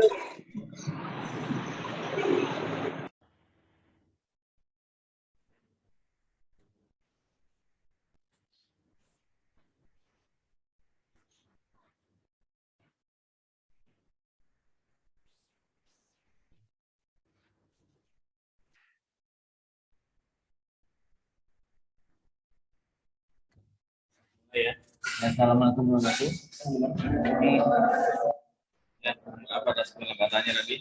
Ya. Assalamualaikum warahmatullahi wabarakatuh. Ya, apa atas penelitiannya tadi?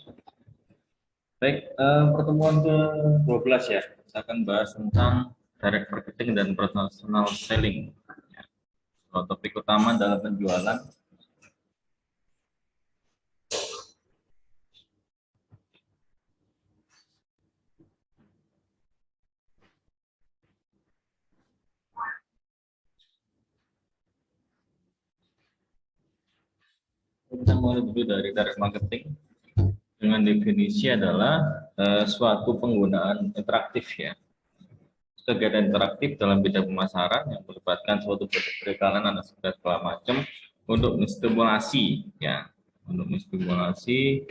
Baik, pertemuan ke-12 ya. Kita akan bahas tentang direct marketing dan personal selling. Ya. Topik utama dalam penjualan. Kita mulai dulu dari direct marketing. Dengan definisi adalah suatu penggunaan interaktif ya. Kegiatan interaktif dalam bidang pemasaran yang melibatkan suatu periklanan dan segala macam untuk menstimulasi ya, untuk menstimulasi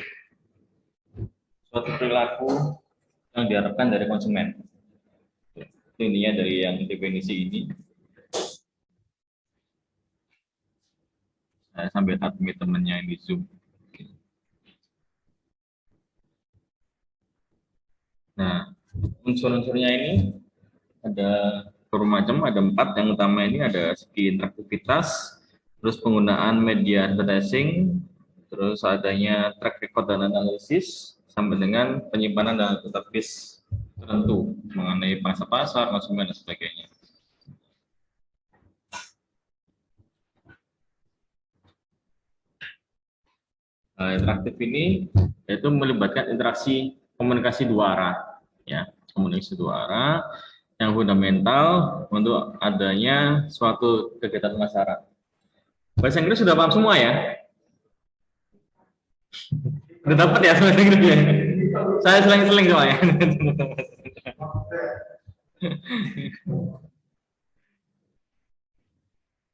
suatu perilaku yang diharapkan dari konsumen. Itu intinya dari yang definisi ini. Saya sambil admit temannya di Zoom. Nah, unsur-unsurnya ini ada bermacam, ada 4. Yang utama ini ada segi interaktivitas, terus penggunaan media advertising, terus adanya track record dan analisis, sampai dengan penyimpanan dalam database tertentu mengenai pangsa pasar, konsumen, dan sebagainya. Interaktif ini yaitu melibatkan interaksi komunikasi dua arah, ya, komunikasi dua arah yang fundamental untuk adanya suatu kegiatan pemasaran. Bahasa Inggris sudah paham semua ya? Udah dapat ya bahasa Inggris ya? Saya seling-seling soalnya.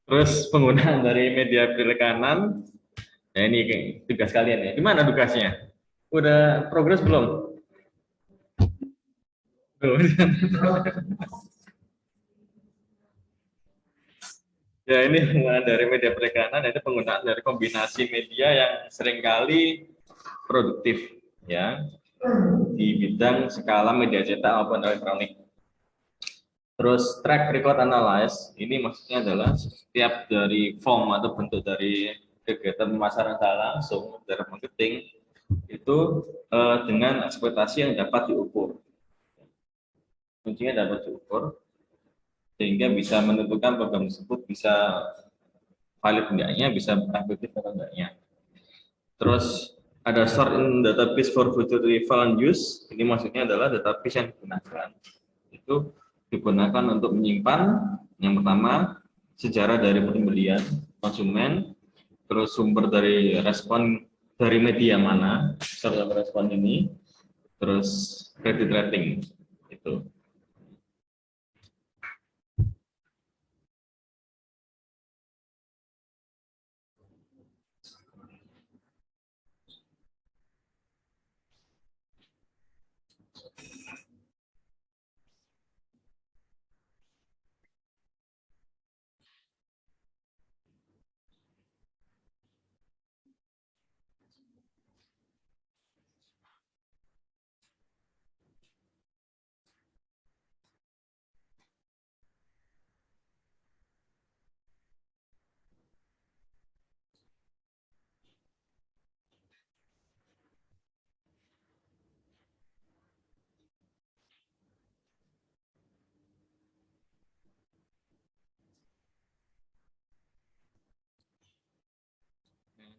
Terus penggunaan dari media perikanan, ya ini tugas kalian ya. Gimana tugasnya? Udah progres belum? Belum. Ya ini penggunaan dari media perikanan, itu penggunaan dari kombinasi media yang seringkali produktif ya di bidang skala media cetak maupun elektronik. Terus track record analysis ini maksudnya adalah setiap dari form atau bentuk dari kegiatan pemasaran secara langsung dari marketing itu dengan ekspektasi yang dapat diukur. Kuncinya dapat diukur sehingga bisa menentukan program tersebut bisa valid enggaknya, bisa efektif atau enggaknya. Terus ada store in database for future relevant use. Ini maksudnya adalah database yang digunakan itu digunakan untuk menyimpan yang pertama sejarah dari pembelian konsumen, terus sumber dari respon dari media mana serta respon ini, terus credit rating itu.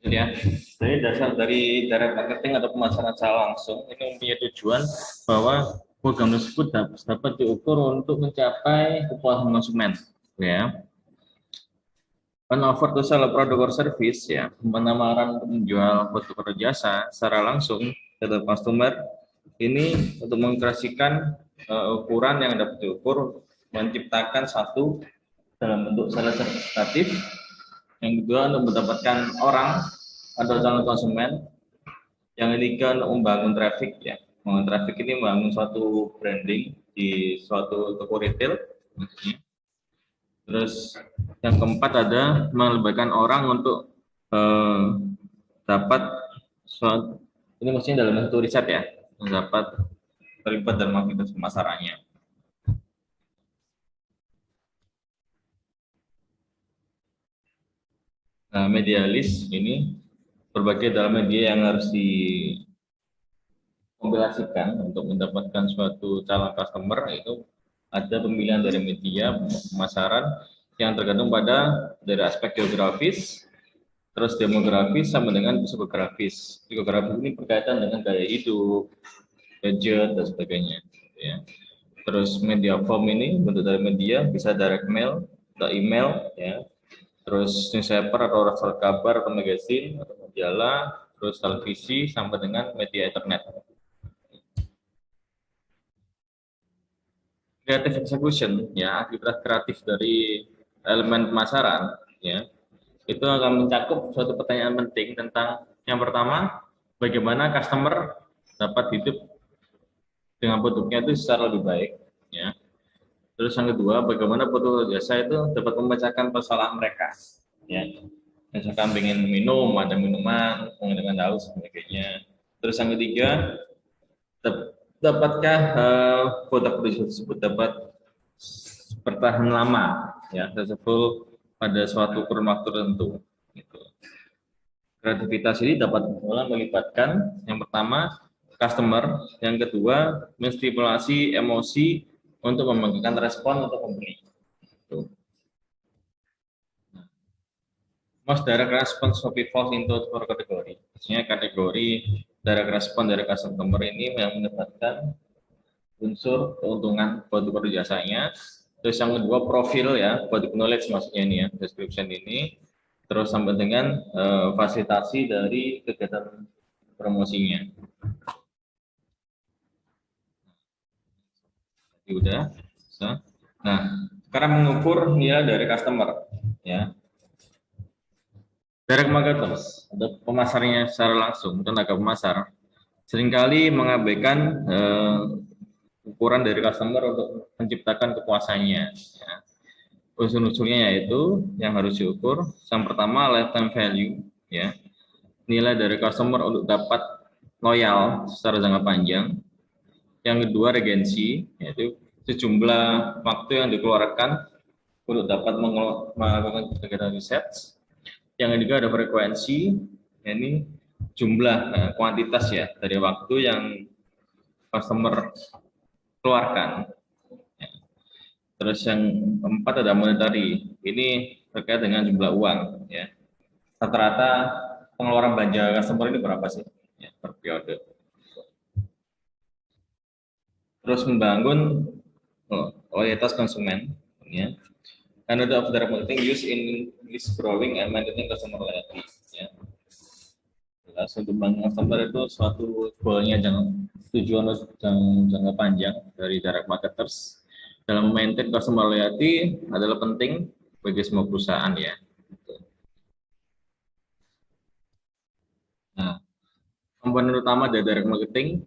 Jadi ya, dari dasar dari direct marketing atau pemasaran secara langsung ini mempunyai tujuan bahwa program tersebut dapat diukur untuk mencapai kepuasan konsumen, ya. An offer to sell a product or service, ya, penawaran untuk menjual produk atau jasa secara langsung ke customer ini untuk mengkreasikan ukuran yang dapat diukur, menciptakan satu dalam bentuk sales representatif, yang kedua untuk mendapatkan orang atau calon konsumen Yang ketiga untuk membangun traffic ya. Membangun traffic ini membangun suatu branding di suatu toko retail. Terus yang keempat ada melibatkan orang untuk dapat suatu, ini maksudnya dalam bentuk riset ya, dapat terlibat dalam aktivitas pemasarannya. Nah, media list ini berbagai dalam media yang harus dikombinasikan untuk mendapatkan suatu calon customer. Itu ada pemilihan dari media pemasaran yang tergantung pada dari aspek geografis, terus demografis sama dengan psikografis. Psikografis ini berkaitan dengan gaya hidup, budget dan sebagainya. Ya. Terus media form ini bentuk dari media bisa direct mail atau email, ya. Terus newspaper atau surat kabar atau magazine atau majalah, terus televisi sampai dengan media internet. Creative execution, ya, aktivitas kreatif dari elemen pemasaran, ya, itu akan mencakup suatu pertanyaan penting tentang yang pertama, bagaimana customer dapat hidup dengan produknya itu secara lebih baik, ya. Terus yang kedua, bagaimana produk jasa itu dapat memecahkan persoalan mereka, ya. Misalkan ingin minum, ada minuman, dengan haus sebagainya. Terus yang ketiga, dapatkah produk-produk tersebut dapat bertahan lama, ya, tersebut pada suatu kurun waktu tertentu. Gitu. Kreativitas ini dapat melibatkan yang pertama customer, yang kedua menstimulasi emosi untuk membangkitkan respon untuk pembeli. Gitu. Most direct response Shopee falls into four kategori. Maksudnya kategori direct response dari customer ini yang mendapatkan unsur keuntungan produk jasanya. Terus yang kedua profil, ya, product knowledge maksudnya ini ya, description ini. Terus sampai dengan fasilitasi dari kegiatan promosinya. Jadi udah. Nah, sekarang mengukur nilai dari customer, ya. Direct marketers atau pemasarnya secara langsung, tenaga pemasar, seringkali mengabaikan ukuran dari customer untuk menciptakan kepuasannya. Ya. Unsur-unsurnya yaitu yang harus diukur. Yang pertama lifetime value, ya, nilai dari customer untuk dapat loyal secara jangka panjang. Yang kedua regensi, yaitu sejumlah waktu yang dikeluarkan untuk dapat melakukan kegiatan riset. Yang ketiga ada frekuensi, ini jumlah kuantitas ya dari waktu yang customer keluarkan. Terus yang keempat ada monetary, ini terkait dengan jumlah uang, ya. Rata-rata pengeluaran belanja customer ini berapa sih, ya, per periode. Terus membangun loyalitas konsumen, ya. Another of direct marketing used in is growing and maintaining customer loyalty, ya. Untuk membangun customer itu suatu goalnya tujuan jangka panjang dari direct marketers. Dalam maintain customer loyalty adalah penting bagi semua perusahaan, ya. Nah, komponen utama dari direct marketing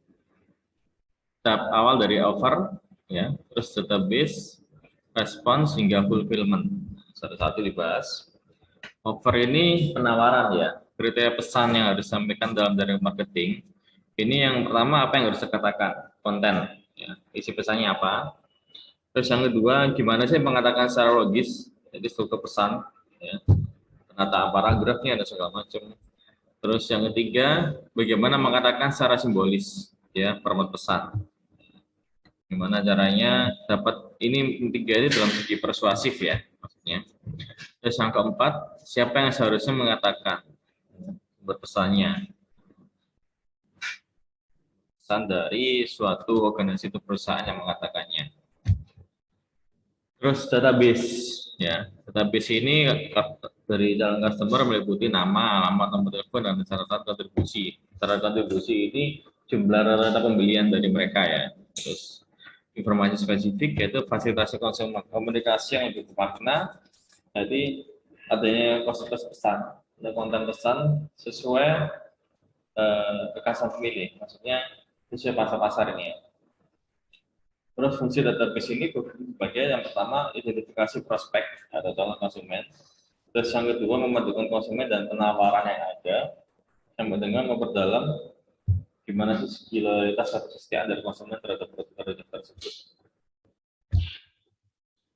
tahap awal dari offer, ya, terus database, response hingga fulfillment. Satu-satu dibahas. Offer ini penawaran, ya, kriteria pesan yang harus disampaikan dalam direct marketing. Ini yang pertama apa yang harus dikatakan, konten, ya, isi pesannya apa. Terus yang kedua, gimana sih mengatakan secara logis, jadi struktur pesan, ya, penataan paragrafnya ada segala macam. Terus yang ketiga, bagaimana mengatakan secara simbolis, ya, format pesan. Gimana caranya dapat ini tiga ini dalam segi persuasif, ya, maksudnya. Terus yang keempat, siapa yang seharusnya mengatakan berpesannya. Pesan dari suatu organisasi atau perusahaan yang mengatakannya. Terus database, ya, database ini dari calon customer meliputi nama, alamat, nomor telepon, dan catatan kontribusi. Catatan kontribusi ini jumlah rata-rata pembelian dari mereka, ya. Terus informasi spesifik yaitu fasilitasi komunikasi yang lebih bermakna. Jadi adanya konten pesan, ada konten pesan sesuai ke customer pemilih, maksudnya sesuai pasar ini ya. Terus fungsi database ini sebagai yang pertama identifikasi prospek atau calon konsumen. Terus yang kedua memadukan konsumen dan penawaran yang ada, sampai dengan memperdalam gimana sih loyalitas atau kesetiaan dari konsumen terhadap produk tersebut.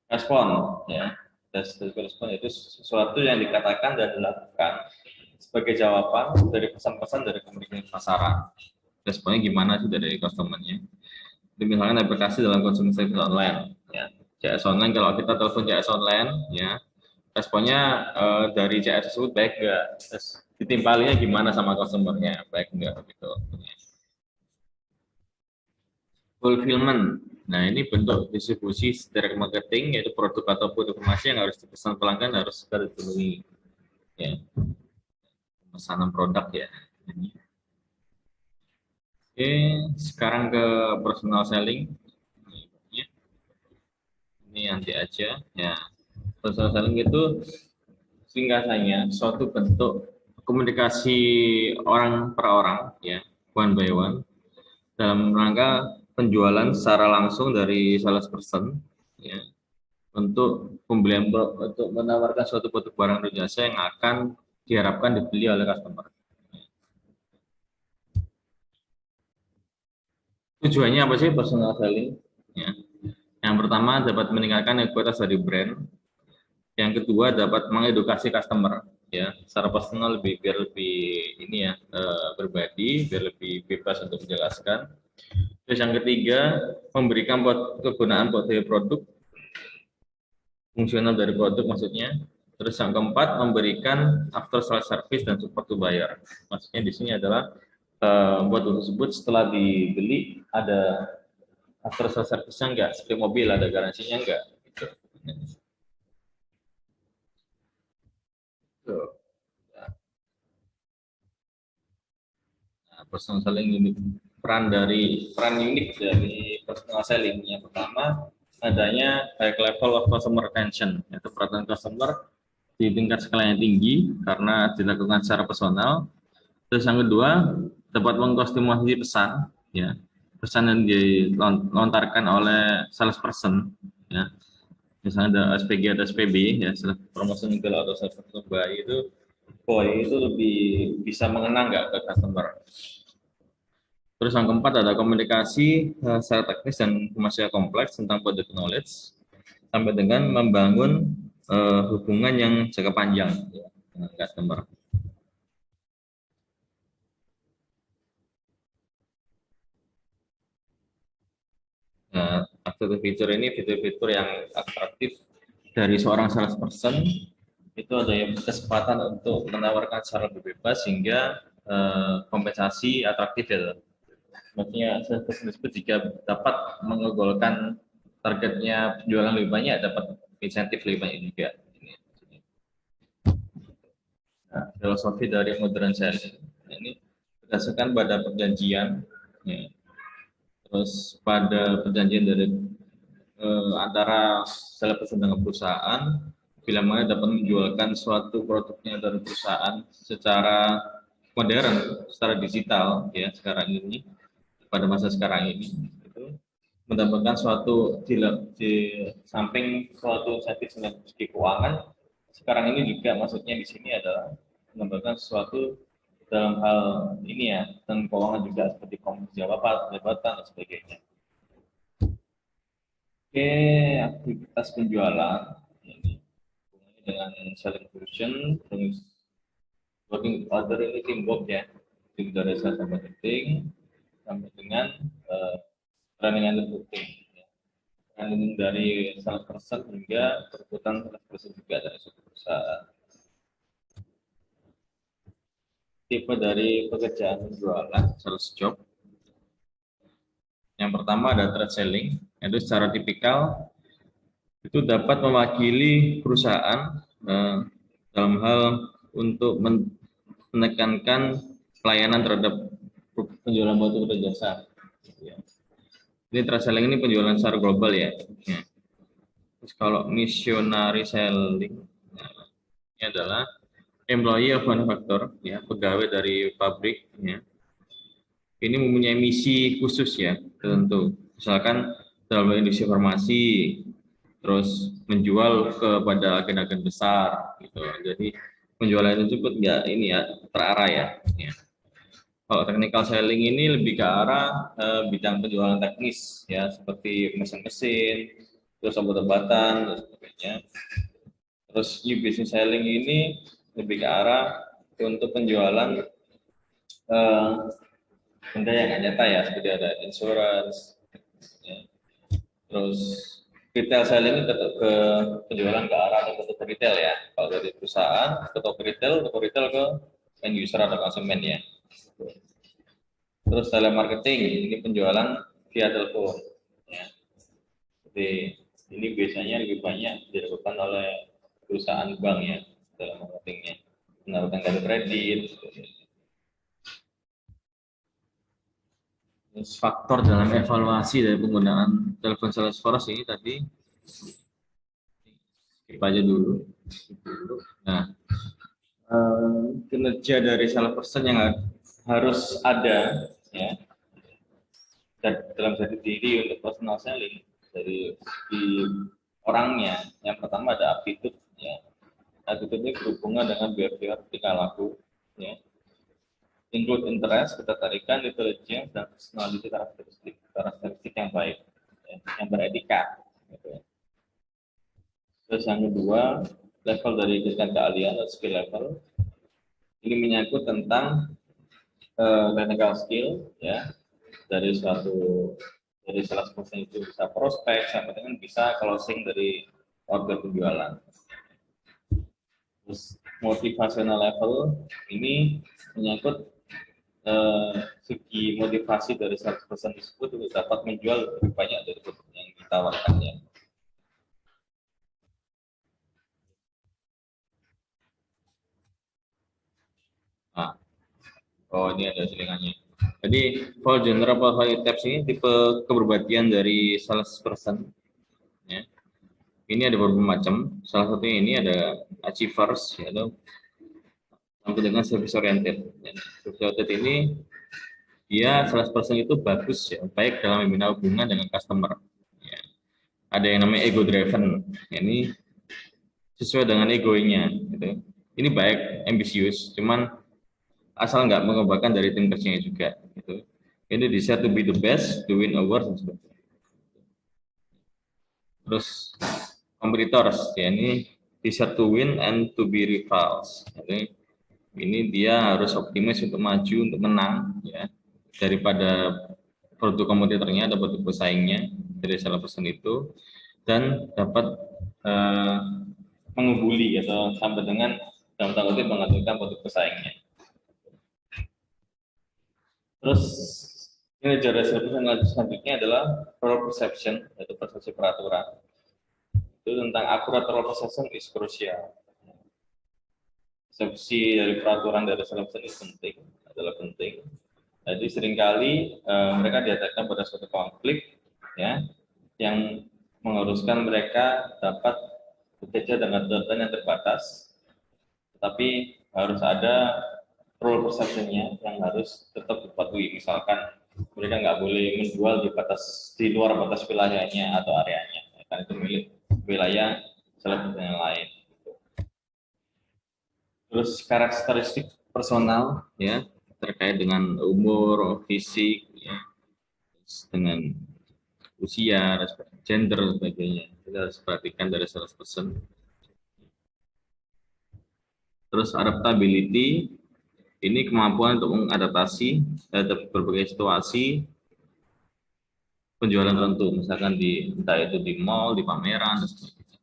Respon, ya, respon itu sesuatu yang dikatakan dan dilakukan sebagai jawaban dari pesan-pesan dari komunikasi pasaran. Responnya gimana sih dari customer-nya? Misalkan aplikasi dalam consumer service online, ya. CS online, kalau kita telepon CS online, ya, responnya dari CS tersebut baik nggak? Terus ditimpalinya gimana sama customer-nya, baik nggak gitu. Fulfillment. Nah, ini bentuk distribusi direct marketing, yaitu produk ataupun informasi yang harus dipesan pelanggan harus segera dipenuhi. Ya, pemesanan produk ya. Oke, sekarang ke personal selling. Ini nanti aja. Ya, personal selling itu singkatannya suatu bentuk komunikasi orang per orang, ya, one by one, dalam rangka penjualan secara langsung dari salesperson, ya, untuk pembelian, untuk menawarkan suatu produk barang atau jasa yang akan diharapkan dibeli oleh customer. Tujuannya apa sih personal selling? Ya. Yang pertama dapat meningkatkan kualitas dari brand. Yang kedua dapat mengedukasi customer, ya, secara personal biar lebih ini ya, berbagi, biar lebih bebas untuk menjelaskan. Terus yang ketiga memberikan kegunaan portfolio produk, fungsional dari produk maksudnya. Terus yang keempat memberikan after sales service dan support to buyer. Maksudnya di sini adalah produk tersebut setelah dibeli ada after sales service-nya enggak, seperti mobil ada garansinya enggak gitu. Nah, personal selling unit, peran unik dari personal selling yang pertama adanya high level of customer retention, yaitu perhatian customer di tingkat skala yang tinggi karena dilakukan secara personal. Terus yang kedua dapat mengkostumasi pesan, ya, pesan yang dilontarkan oleh salesperson, ya, misalnya ada SPG atau SPB, ya, promotion atau salesperson buy itu lebih bisa mengena nggak ke customer. Terus yang keempat ada komunikasi secara teknis dan komersial kompleks tentang product knowledge sampai dengan membangun hubungan yang jangka panjang, ya, dengan customer. Nah, fitur ini fitur-fitur yang atraktif dari seorang salesperson itu ada yang kesempatan untuk menawarkan secara lebih bebas sehingga kompensasi atraktif ya. Maksudnya tersebut jika dapat menggolkan targetnya penjualan lebih banyak dapat insentif lebih banyak juga. Nah, filosofi dari modern selling ini berdasarkan pada perjanjian, ya. Terus pada perjanjian dari antara salesperson dengan perusahaan, bila mana dapat menjualkan suatu produknya dari perusahaan secara modern, secara digital, ya, sekarang ini, pada masa sekarang ini, itu mendapatkan suatu di samping suatu insentif dari segi keuangan, sekarang ini juga maksudnya di sini adalah mendapatkan sesuatu dalam hal ini ya, dan keuangan juga seperti komisi jabatan dan sebagainya. Oke, aktivitas penjualan ini dengan selling function, terus working order ini teamwork ya, tim dari sales and marketing sampai dengan running and recruiting, ya. Running dari sales person hingga perebutan sales person juga dari suatu perusahaan. Tipe dari pekerjaan penjualan sales job. Yang pertama ada trade selling, yaitu secara tipikal itu dapat mewakili perusahaan dalam hal untuk menekankan pelayanan terhadap penjualan produk atau jasa. Ini trade selling ini penjualan secara global ya. Terus kalau missionary selling, ini adalah employee of manufacturer, ya, pegawai dari pabrik, ya, ini mempunyai misi khusus ya tertentu. Misalkan dalam industri farmasi, terus menjual kepada agen-agen besar gitu. Jadi penjualan itu cukup ya ini ya terarah ya. Ya. Kalau technical selling ini lebih ke arah bidang penjualan teknis ya seperti mesin-mesin, terus obat-obatan dan sebagainya. Terus new business selling ini lebih ke arah untuk penjualan benda yang nggak nyata ya seperti ada insurance, ya. Terus retail selling itu ke penjualan ke arah atau ke retail ya. Kalau dari perusahaan ke toko retail ke end user atau konsumen ya. Terus telemarketing ini penjualan via telepon. Ya. Jadi ini biasanya lebih banyak dilakukan oleh perusahaan bank ya telemarketingnya, menaruhkan kartu kredit. Terus faktor dalam evaluasi dari penggunaan telepon Salesforce ini tadi skip aja dulu. Nah, kinerja dari salesperson yang harus ada ya dalam satu diri untuk personal selling dari orangnya. Yang pertama ada aptitude ya. Attitude ini berhubungan dengan behavior tingkah laku ya. Include interest, ketertarikan, intelligence, dan personality karakteristik yang baik, ya, yang beretika. Gitu. Terus yang kedua, level dari tingkat keahlian atau skill level. Ini menyangkut tentang technical skill, ya, dari salesperson itu bisa prospek, sampai dengan bisa closing dari order penjualan. Terus motivational level ini menyangkut segi motivasi dari salesperson tersebut untuk dapat menjual lebih banyak dari produk yang ditawarkannya. Nah, ini ada selingannya. Jadi, for general profile types ini tipe kepribadian dari salesperson. Ya. Ini ada beberapa macam. Salah satunya ini ada achievers, yaitu sampai dengan service oriented. Ya. Service oriented ini dia salesperson itu bagus ya, baik dalam membina hubungan dengan customer. Ya. Ada yang namanya ego driven. Ini sesuai dengan egonya. Gitu. Ini baik, ambisius, cuman asal nggak mengembangkan dari tim kerjanya juga. Gitu. Ini desire to be the best, to win awards dan sebagainya. Terus competitors, ya ini desire to win and to be rivals. Jadi ini dia harus optimis untuk maju, untuk menang, ya daripada produk kompetitornya atau produk pesaingnya dari salah person itu, dan dapat mengebuli atau sampai dengan dalam tanda kutip mengaturkan produk pesaingnya. Terus ini dari selanjutnya adalah role perception, yaitu persepsi peraturan. Itu tentang akurat role perception is crucial. Persepsi dari peraturan dari selection itu adalah penting. Jadi seringkali mereka dihadapkan pada suatu konflik, ya, yang mengharuskan mereka dapat bekerja dengan data yang terbatas, tetapi harus ada role perception-nya yang harus tetap dipatuhi. Misalkan mereka nggak boleh menjual di luar batas wilayahnya atau areanya, karena itu milik wilayah selection yang lain. Terus karakteristik personal ya terkait dengan umur, fisik, ya, dengan usia, gender dan sebagainya. Kita harus perhatikan dari salesperson. Terus adaptability ini kemampuan untuk mengadaptasi terhadap berbagai situasi penjualan tertentu, misalkan entah itu di mall, di pameran, dan sebagainya.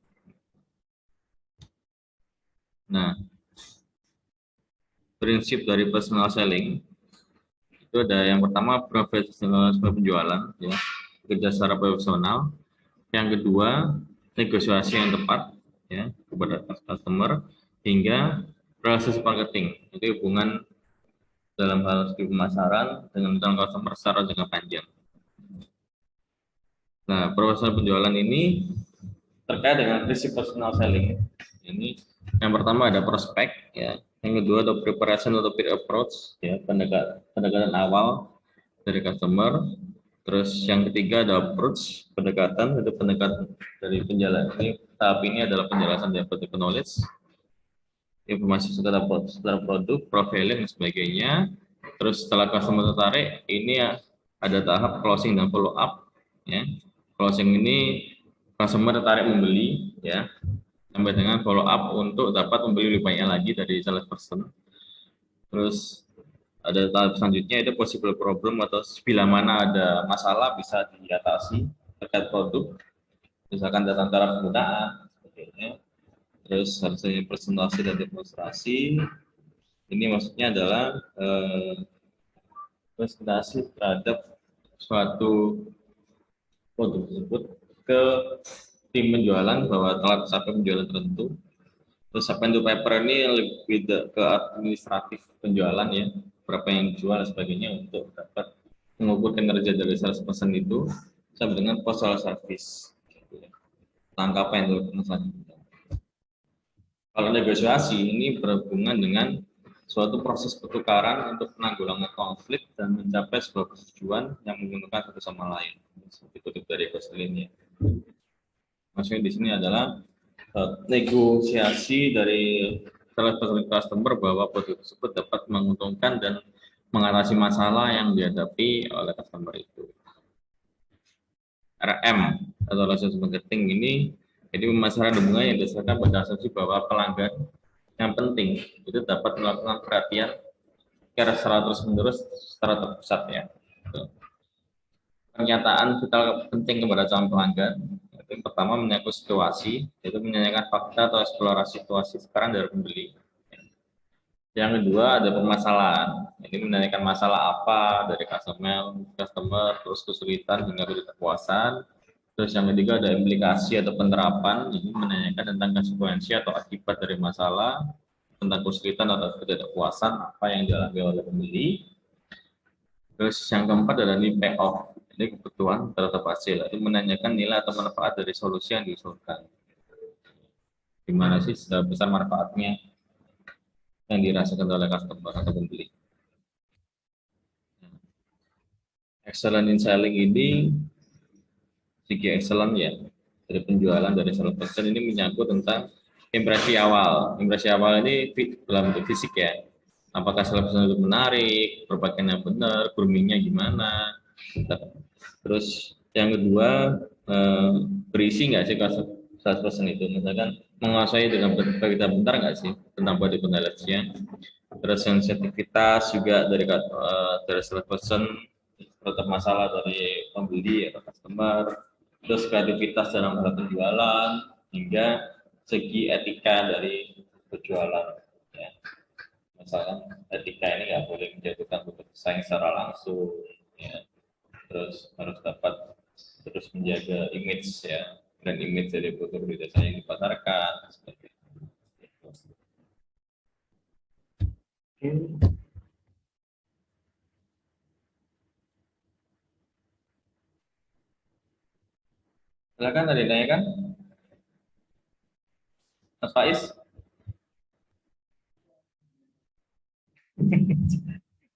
Nah, prinsip dari personal selling itu ada yang pertama profesionalisme penjualan, ya, kerja secara profesional. Yang kedua, negosiasi yang tepat ya kepada customer, hingga proses marketing. Itu hubungan dalam hal studi pemasaran dengan customer secara jangka panjang. Nah, proses penjualan ini terkait dengan prinsip personal selling. Ini yang pertama ada prospek ya, yang kedua ada preparation atau peer approach ya, pendekatan awal, dari customer. Terus yang ketiga ada approach, pendekatan. Itu pendekatan dari penjelasan. Tahap ini adalah penjelasan dari product knowledge, informasi seputar produk, profiling dan sebagainya. Terus setelah customer tertarik, ini ya ada tahap closing dan follow up. Ya, closing ini customer tertarik membeli, ya, sampai dengan follow up untuk dapat membeli lebih banyak lagi dari salesperson. Terus ada tahap selanjutnya itu possible problem atau bila mana ada masalah bisa diatasi terkait produk, misalkan data cara penggunaan, sebagainya. Terus harusnya presentasi dan demonstrasi. Ini maksudnya adalah presentasi terhadap suatu produk tersebut ke tim penjualan bahwa telah sampai penjualan tertentu. Terus pen to paper ini lebih ke administratif penjualan, ya, berapa yang dijual dan sebagainya untuk dapat mengukur kinerja dari salesperson itu sampai dengan post sales service. Tangkapan itu selanjutnya. Kalau negosiasi ini berhubungan dengan suatu proses pertukaran untuk penanggulangan konflik dan mencapai sebuah persetujuan yang menguntungkan satu sama lain. Seperti kutip dari Gosling. Maksudnya di sini adalah negosiasi dari salesperson customer bahwa produk tersebut dapat menguntungkan dan mengatasi masalah yang dihadapi oleh customer itu. RM atau relationship marketing ini jadi pemasaran hubungan yang didasarkan pada asumsi bahwa pelanggan yang penting itu dapat melakukan perhatian secara terus menerus secara terpusat, ya. Pernyataan vital penting kepada calon pelanggan itu yang pertama menyangkut situasi, yaitu menanyakan fakta atau eksplorasi situasi sekarang dari pembeli. Yang kedua ada permasalahan, ini menanyakan masalah apa dari customer, terus kesulitan hingga ketidakpuasan. Terus yang ketiga ada implikasi atau penerapan, ini menanyakan tentang konsekuensi atau akibat dari masalah, tentang kesulitan atau ketidakpuasan apa yang dialami oleh pembeli. Terus yang keempat adalah nilai payoff, ini kebutuhan terhadap hasil, itu menanyakan nilai atau manfaat dari solusi yang diusulkan. Gimana sih besar manfaatnya yang dirasakan oleh customer atau pembeli. Excellent in selling ini segi excellent, ya, dari penjualan dari salesperson ini menyangkut tentang impresi awal. Impresi awal ini dalam bentuk fisik, ya. Apakah salesperson itu menarik, berpakaian yang benar, groomingnya gimana. Terus yang kedua berisi nggak sih salesperson itu, misalkan menguasai dengan berita benar nggak sih tentang body knowledge-nya. Terus sensitivitas juga dari salesperson terhadap masalah dari pembeli atau customer. Terus kreativitas dalam hal penjualan hingga segi etika dari penjualan, ya. Misalkan etika ini nggak boleh menjatuhkan pesaing secara langsung, ya. Terus harus dapat terus menjaga image, ya, dan image dari produk jasa yang dipasarkan seperti itu. Silakan, ada yang kan, Mas Faiz?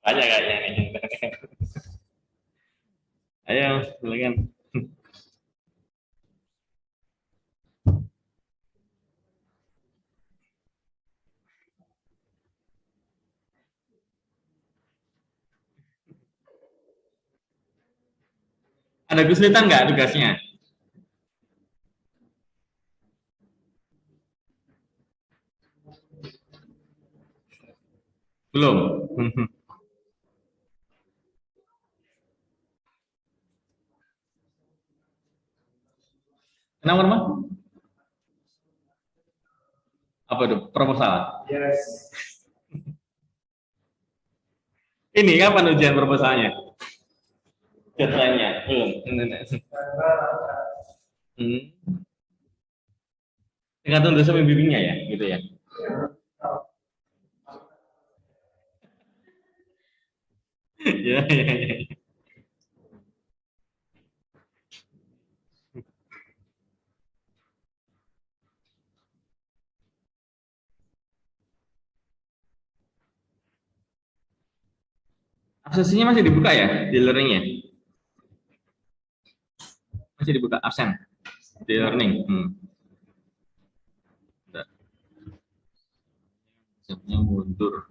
Banyak kayaknya nih. Ayo, silakan. Ada kesulitan nggak tugasnya? Belum. Kenapa, Mas? Apa itu? Proposal. Yes. Ini kapan ujian proposalnya? Deadline-nya belum. Tergantung dosen pembimbingnya, ya, gitu ya. Ya, ya, ya. Sesinya masih dibuka ya di learningnya? Masih dibuka absen di learning. Bentar, absennya mundur.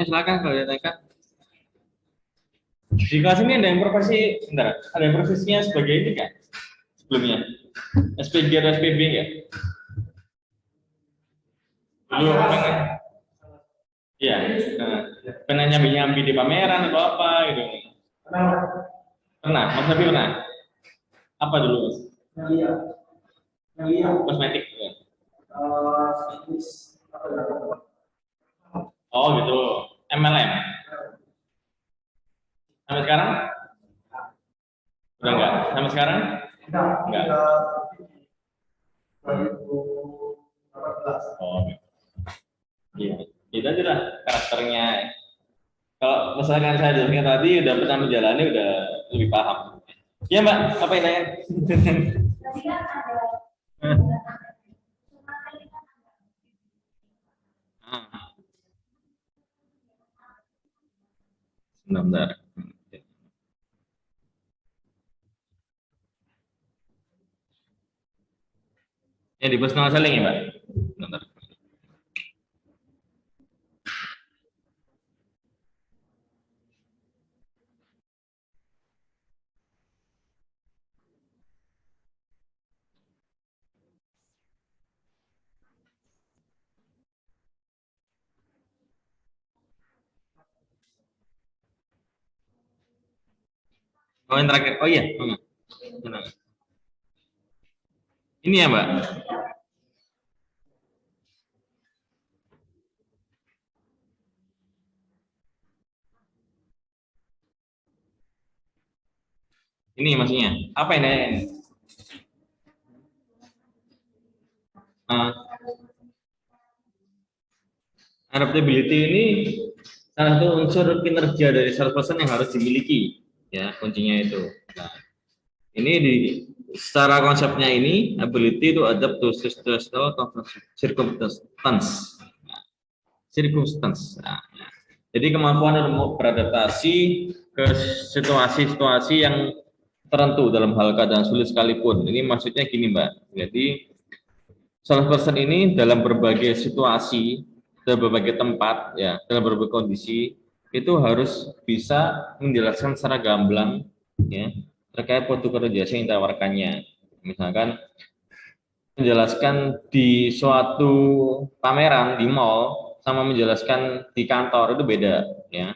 Silakan kalau ditanyakan. Di kelas ini ada yang profesi, sebentar, ada yang profesinya sebagai ini kan? Sebelumnya, SPG atau SPB ya? Dulu pengen, iya, pengen nyambi-nyambi di pameran atau apa gitu. Pernah, Mas Nabi pernah? Apa dulu Mas? Kosmetik. Ya. Oh gitu, MLM. Sampai sekarang? Udah enggak? Sampai sekarang? Enggak. Oh, iya. Itu aja lah karakternya. Kalau misalkan saya dengar tadi udah pernah menjalani, udah lebih paham. Iya Mbak, apa yang tanya? Benar-benar. Ya di personal selling ya Mbak? Benar. Oh yang terakhir, oh iya. Benar. Ini ya Mbak, ini maksudnya. Apa ini? Uh, Adaptability ini salah satu unsur kinerja dari salesperson yang harus dimiliki, ya kuncinya itu. Nah, ini di secara konsepnya ini ability to adapt to situational circumstance. Nah, circumstance. Nah, jadi kemampuan untuk beradaptasi ke situasi-situasi yang tertentu dalam hal keadaan sulit sekalipun. Ini maksudnya gini Mbak. Jadi salesperson ini dalam berbagai situasi, dalam berbagai tempat, ya, dalam berbagai kondisi itu harus bisa menjelaskan secara gamblang, ya, terkait produk atau jasa yang ditawarkannya. Misalkan menjelaskan di suatu pameran di mall sama menjelaskan di kantor itu beda, ya.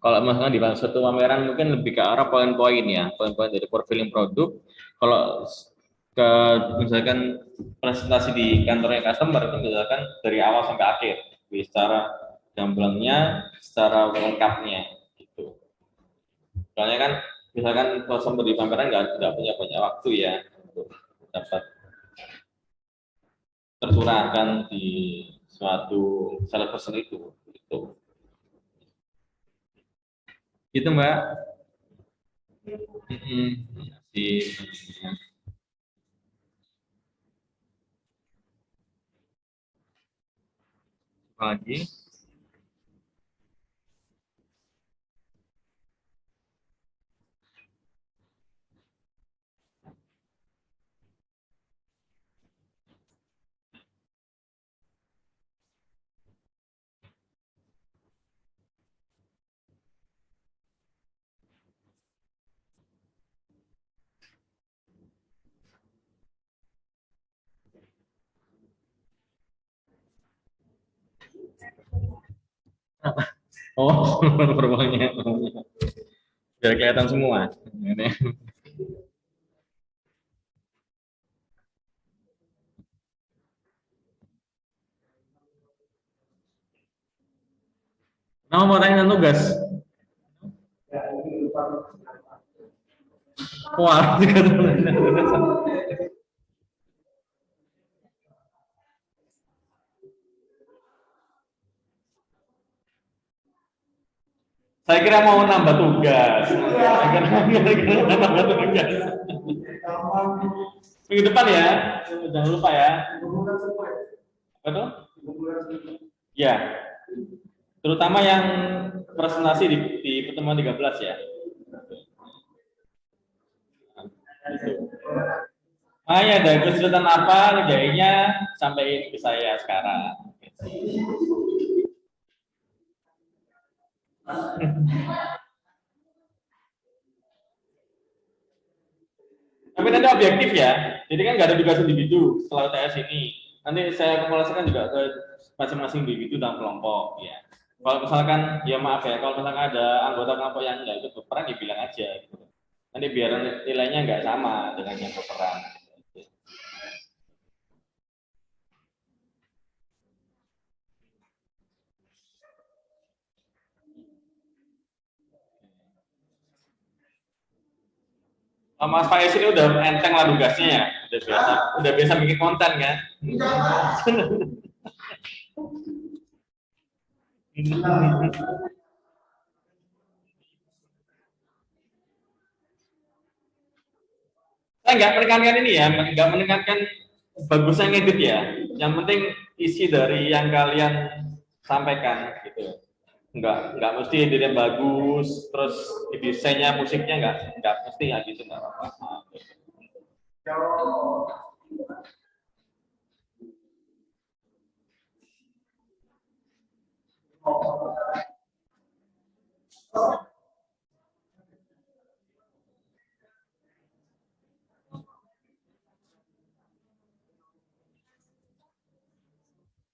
Kalau misalnya di suatu pameran mungkin lebih ke arah poin-poin ya, poin-poin dari profiling produk. Kalau ke misalkan presentasi di kantornya customer itu misalkan dari awal sampai akhir, secara gamblangnya, secara lengkapnya gitu. Soalnya kan misalkan customer di pameran nggak punya banyak waktu ya untuk dapat tercurahkan di suatu salah person itu gitu. Gitu Mbak. Di Lagi. Oh, perubahannya. Biar kelihatan semua. Nah, mau tanya tugas. Wah, saya kira mau nambah tugas. Saya kira nambah tugas. Minggu depan ya, jangan lupa ya. Apa tuh? Ya, terutama yang presentasi di pertemuan 13 ya. Makanya ada kesulitan apa ngerjainnya sampaikan ke saya sekarang. Tapi nanti objektif ya. Jadi kan nggak ada tugas individu setelah UTS ini. Nanti saya kumulasikan juga ke masing-masing individu dan kelompok ya. Kalau misalkan ya maaf ya, kalau misalkan ada anggota kelompok yang nggak ikut berperan ya bilang aja gitu. Nanti biar nilainya nggak sama dengan yang berperan. Mas Faiz ini udah enteng lah tugasnya ya, udah biasa bikin konten kan. Saya nggak menekankan ini ya, nggak menekankan bagusnya ngedit ya. Yang penting isi dari yang kalian sampaikan gitu. Nggak mesti editnya bagus, terus desainnya musiknya nggak mesti ya gitu nggak apa-apa.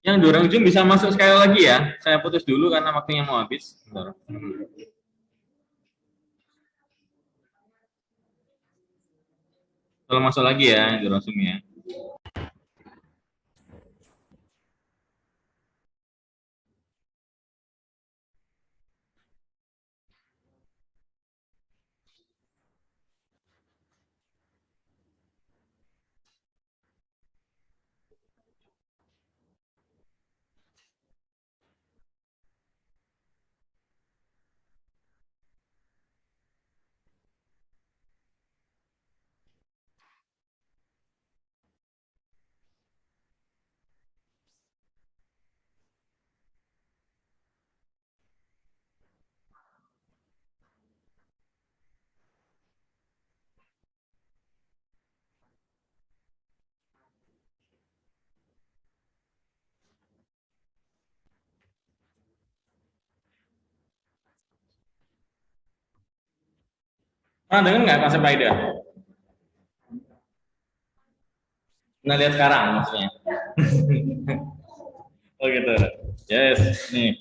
Yang dorong Zoom bisa masuk sekali lagi ya. Saya putus dulu karena waktunya mau habis. Bentar. Kalau masuk lagi ya, yang dorong Zoom ya. Pernah dengar nggak konsep AIDA? Nah, lihat sekarang maksudnya. Oh gitu. Yes, nih.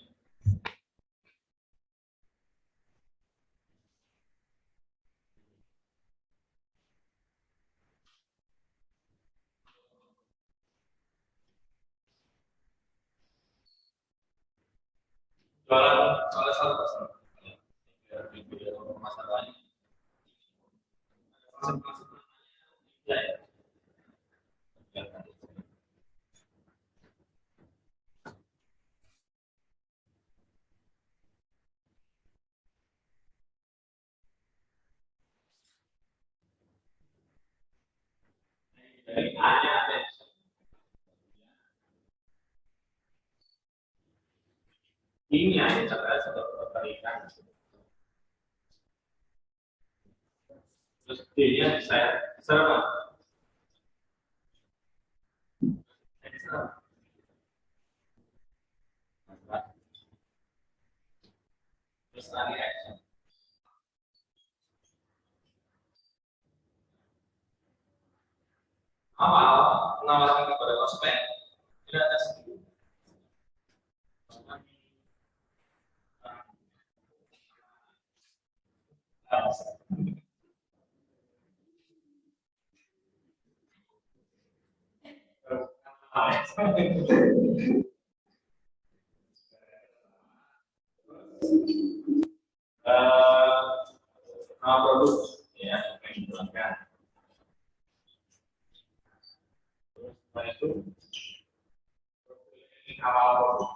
Jualan soalnya satu persen. Masalahnya. Ya, ya. Dari A nya Ini ada cara ketertarikan. Terus D-nya bisa apa? Terus tadi action. Awal menawarkan kepada prospek tidak ada sendiri. Nama produk ya yang digunakan. Terus setelah itu awal produk.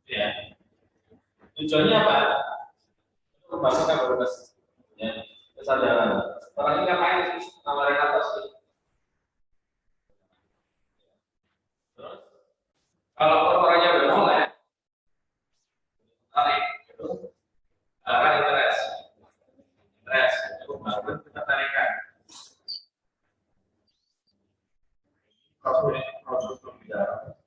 Ya, tujuannya apa? Membangkitkan berbagai ya, kesadaran. Orang ini ngapain sih nawarin atas sih? Terus kalau orangnya udah mulai tarik itu arah interest, itu baru kita tarikan proses pembicaraan.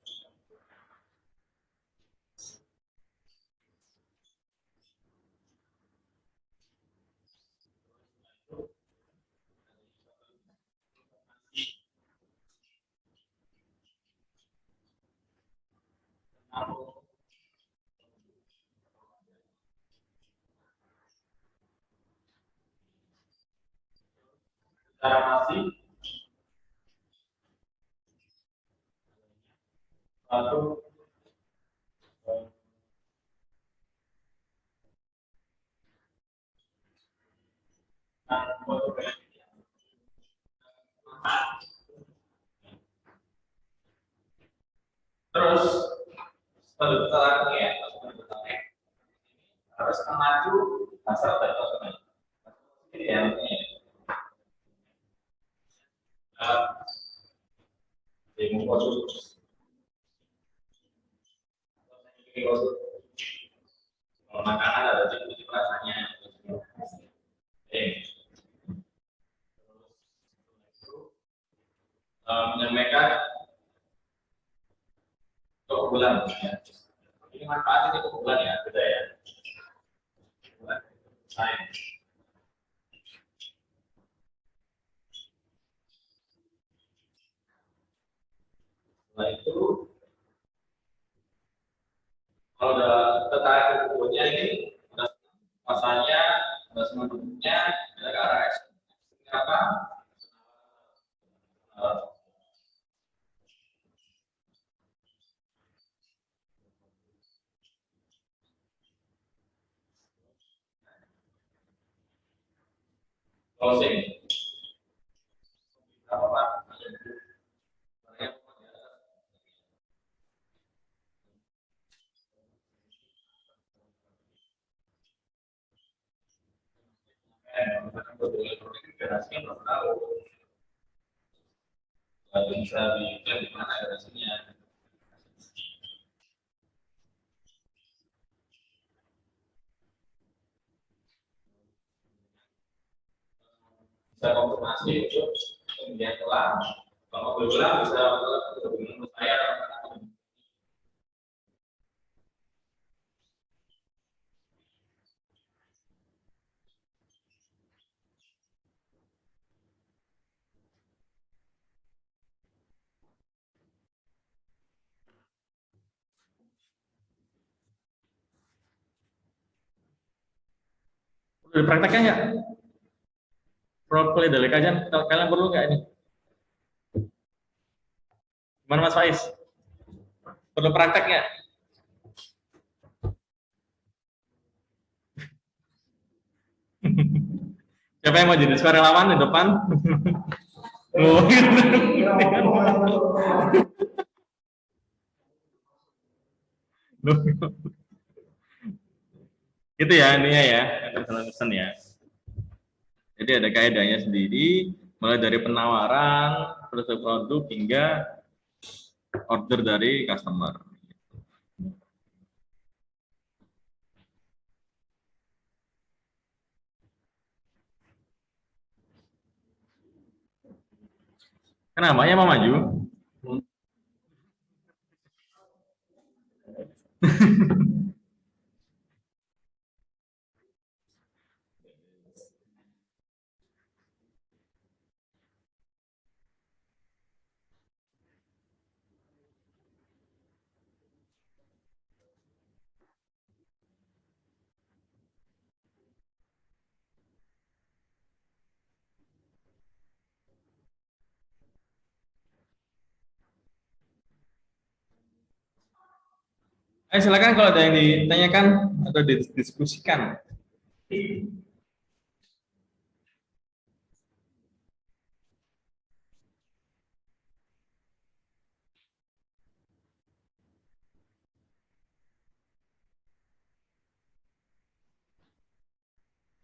Cara masih lalu terus setelah ditarik ya, harus mengacu dasar data ini ya. Demo khusus, makanan ada cip rasanya. Menyampaikan keunggulan ya. Ini manfaat ini keunggulan ya, beda ya. Sains. Setelah itu kalau udah tertarik ke bukunya ini udah masanya udah semua bentuknya ada ke arah action. Apa? Closing. Apa? Bisa dilihat di mana garasinya. Bisa konfirmasi untuk kemudian telah. Kalau belum bisa hubungi saya. Udah dipraktekkan nggak? Play dari kajian, kalian perlu nggak ini? Gimana Mas Faiz? Perlu praktek nggak? Siapa yang mau jadi sukarelawan di depan? Oh, gitu ya, ini ya, pesan ya. Jadi ada kaidahnya sendiri, mulai dari penawaran, prototipe produk hingga order dari customer. Kenapa ya mau maju? Silakan kalau ada yang ditanyakan atau didiskusikan.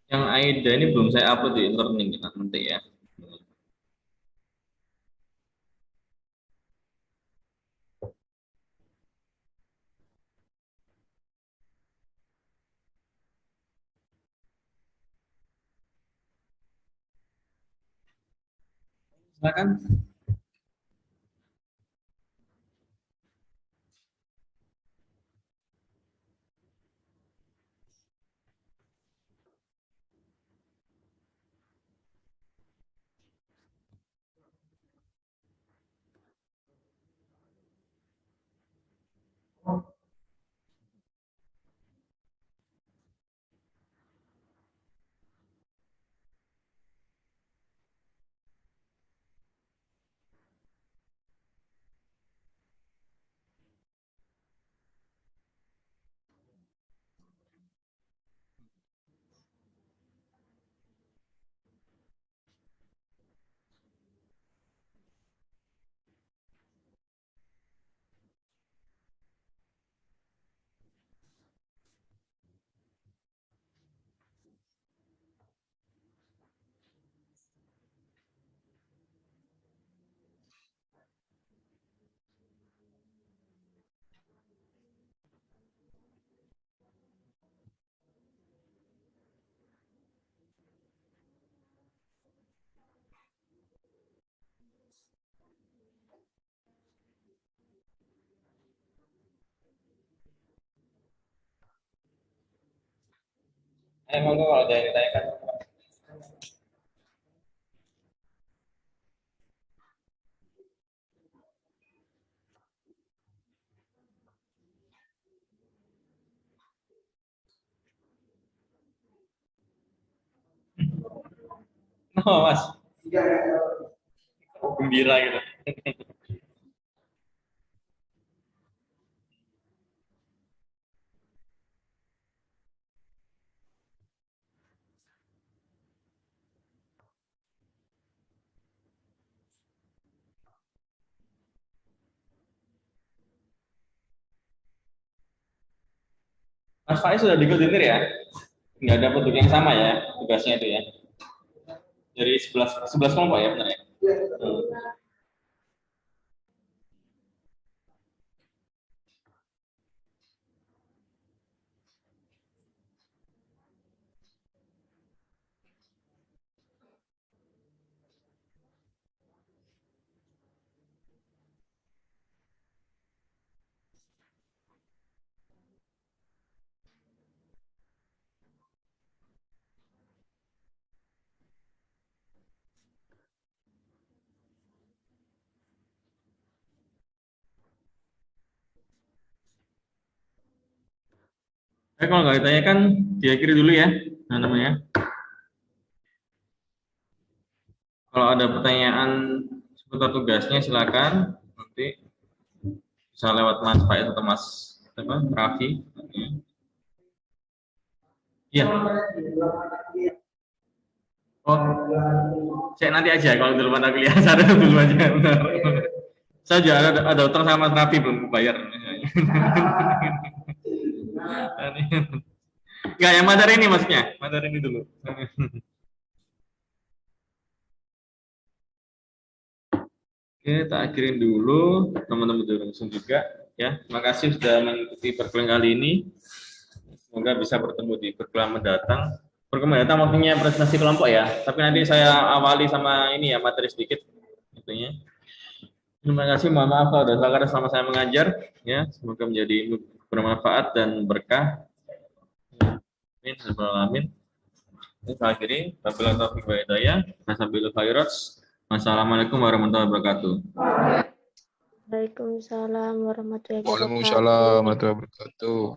Yang AIDA ini belum saya upload di learning nanti ya. Silakan. Monggo kalau ada yang ditanyakan. Oh, Mas. Gembira gitu. Mas Faiz sudah dikoordinir ya? Nggak ada petunjuk yang sama ya tugasnya itu ya? Dari 11 kelompok ya benar ya? Hmm. Kalau nggak ditanyakan, diakhiri dulu ya. Nah, namanya. Kalau ada pertanyaan seputar tugasnya silakan nanti bisa lewat Mas Faiz atau Mas Raffi. Iya. Oh, saya nanti aja kalau dulu mata kuliah saya dulu aja. Saya juga ada utang sama Mas Raffi belum bayar. Enggak, yang materi ini maksudnya. Materi ini dulu. Oke, tak akhirin dulu teman-teman langsung juga ya. Terima kasih sudah mengikuti perkuliahan kali ini. Semoga bisa bertemu di perkuliahan mendatang. Perkuliahan mendatang waktunya presentasi kelompok ya. Tapi nanti saya awali sama ini ya materi sedikit itunya. Terima kasih, mohon maaf kalau ada salah kata selama saya mengajar ya. Semoga menjadi bermanfaat dan berkah. Amin, amin. Ini saya akhiri. Wabillahi taufiq wa hidayah. Wassalamualaikum warahmatullahi wabarakatuh. Waalaikumsalam warahmatullahi wabarakatuh. Waalaikumsalam warahmatullahi wabarakatuh.